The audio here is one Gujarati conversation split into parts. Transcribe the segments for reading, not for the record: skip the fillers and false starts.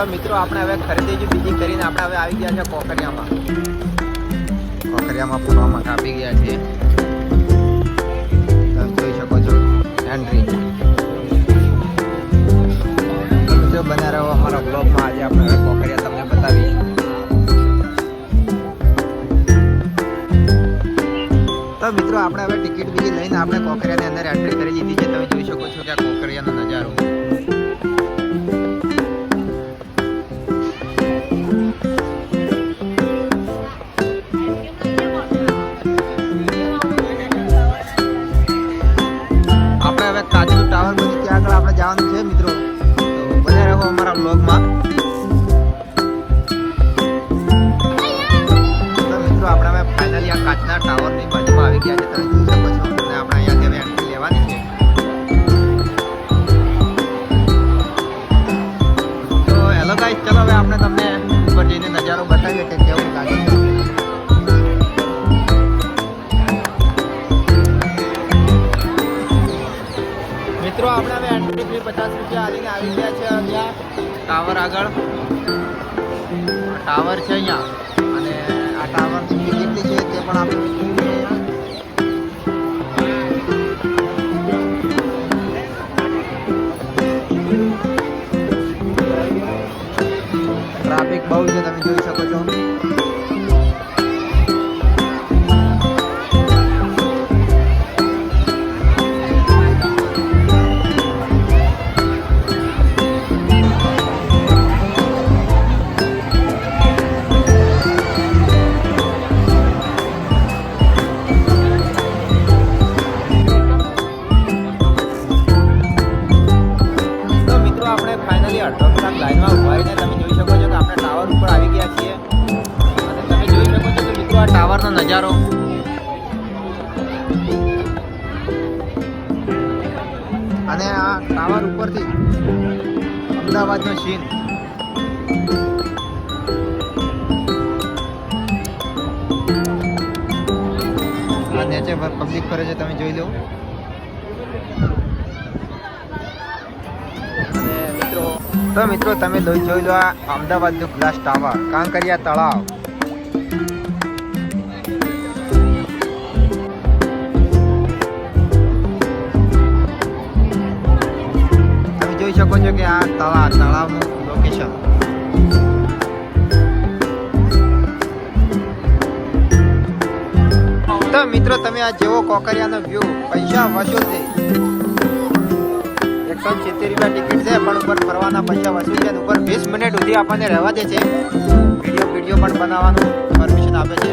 તો મિત્રો આપણે હવે ખરીદી જ બીજી કરીને આપણે હવે આવી ગયા છે કોકરિયામાં ફરવામાં કાપી ગયા છે. તમે જોઈ શકો છો એન્ટ્રી. મિત્રો બન્યા રહો અમારા બ્લોગમાં. આજે આપણે હવે કોકરિયા તમને બતાવીએ. તો મિત્રો આપણે હવે ટિકિટ બીજી લઈને આપણે કોકરિયાની અંદર એન્ટ્રી કરી દીધી છે. તમે જોઈ શકો છો કે આ કોકરિયાનો નજારો. આપણે હવે કાચનું ટાવર બની ત્યાં આગળ આપણે જવાનું છે મિત્રો. તો બને રહો અમારા બ્લોગમાં. તો મિત્રો આપણે હવે ફાઇનલી આ કાચના ટાવરની બાજુમાં આવી ગયા છે. તમે જોઈ શકો છો. અને આપણે અહીંયાથી હવે એન્ટ્રી લેવાની છે. તો હેલો ગાઈસ, ચલો હવે આપણે તમને ઉપર જઈને નજારો બતાવીએ કે કેવું લાગે છે. મિત્રો આપણે હવે એન્ટ્રી ફી 50 રૂપિયા આવીને આવી ગયા છે અહીંયા ટાવર આગળ. ટાવર છે અહીંયા અને આ ટાવર કેટલી છે તે પણ આપણે ટ્રાફિક બહુ છે. તમે જોઈ શકો છો. અડધો કલાક લાઈનમાં ઉભા રહીને તમે જોઈ શકો છો કે આપણે ટાવર ઉપર આવી ગયા છીએ. અને તમે જોઈ શકો છો કે મિત્રો આ ટાવરનો નજારો. અને આ ટાવર ઉપરથી અમદાવાદનો સીન. આ નીચે પબ્લિક ફરે છે, તમે જોઈ લો. તો મિત્રો તમે જોઈ લો આ અમદાવાદનું ગ્લાસ ટાવર, કાંકરિયા તળાવ. તમે જોઈ શકો છો કે આ તળાવનું લોકેશન. તો મિત્રો તમે આ જેવો કોકરિયાનો વ્યૂ પૈસા વસૂલ છે. 170 રૂપિયા ટિકિટ છે પણ ઉપર ફરવાના પૈસા વસૂલ છે. ઉપર 20 મિનિટ સુધી આપણને રહેવા દે છે. વિડીયો પણ બનાવવાનું પરમિશન આપે છે.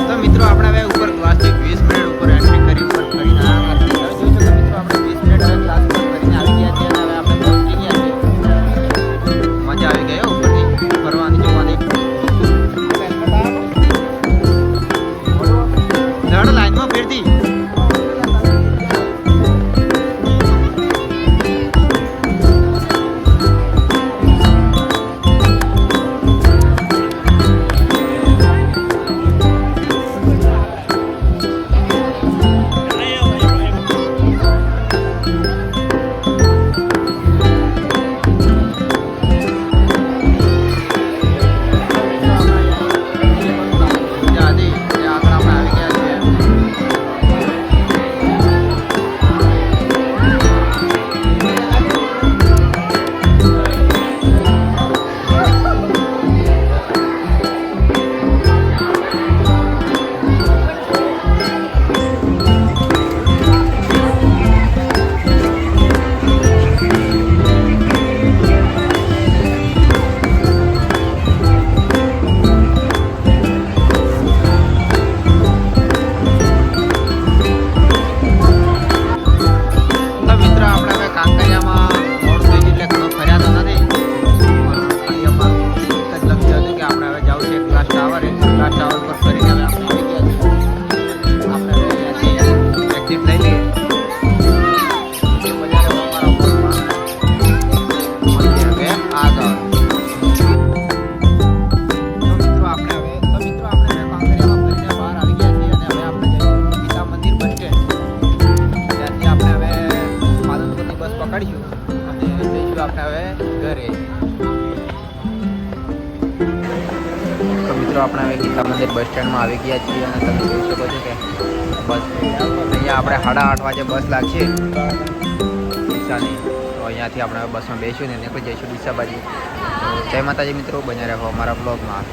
તો મિત્રો આપણે હવે ઉપર ક્લાસથી 20 મિનિટ ઉપર એન્ટ્રી કરી ઉપર કરીને આવ્યા. જોઈ શકો મિત્રો આપણે 20 મિનિટ હવે ક્લાસ કરીને આવી ગયા છીએ. અને હવે આપણે પહોંચી ગયા છીએ. મજા આવી ગઈ ઉપરથી ફરવાની, જોવાની. લાઈનમાં ફેરતી આપણે હવે ઘરે. તો મિત્રો આપણે હવે ગીતા મંદિર બસ સ્ટેન્ડમાં આવી ગયા છીએ અને તમે જોઈ શકો છો કે બસ અહીંયા આપણે 8:30 વાગે બસ લાગશે ડીસાની. તો અહીંયાથી આપણે બસમાં બેસીશું ને નીકળી જઈશું ડીસા બાજુ. તો જય માતાજી મિત્રો, બન્યા રહો અમારા બ્લોગમાં.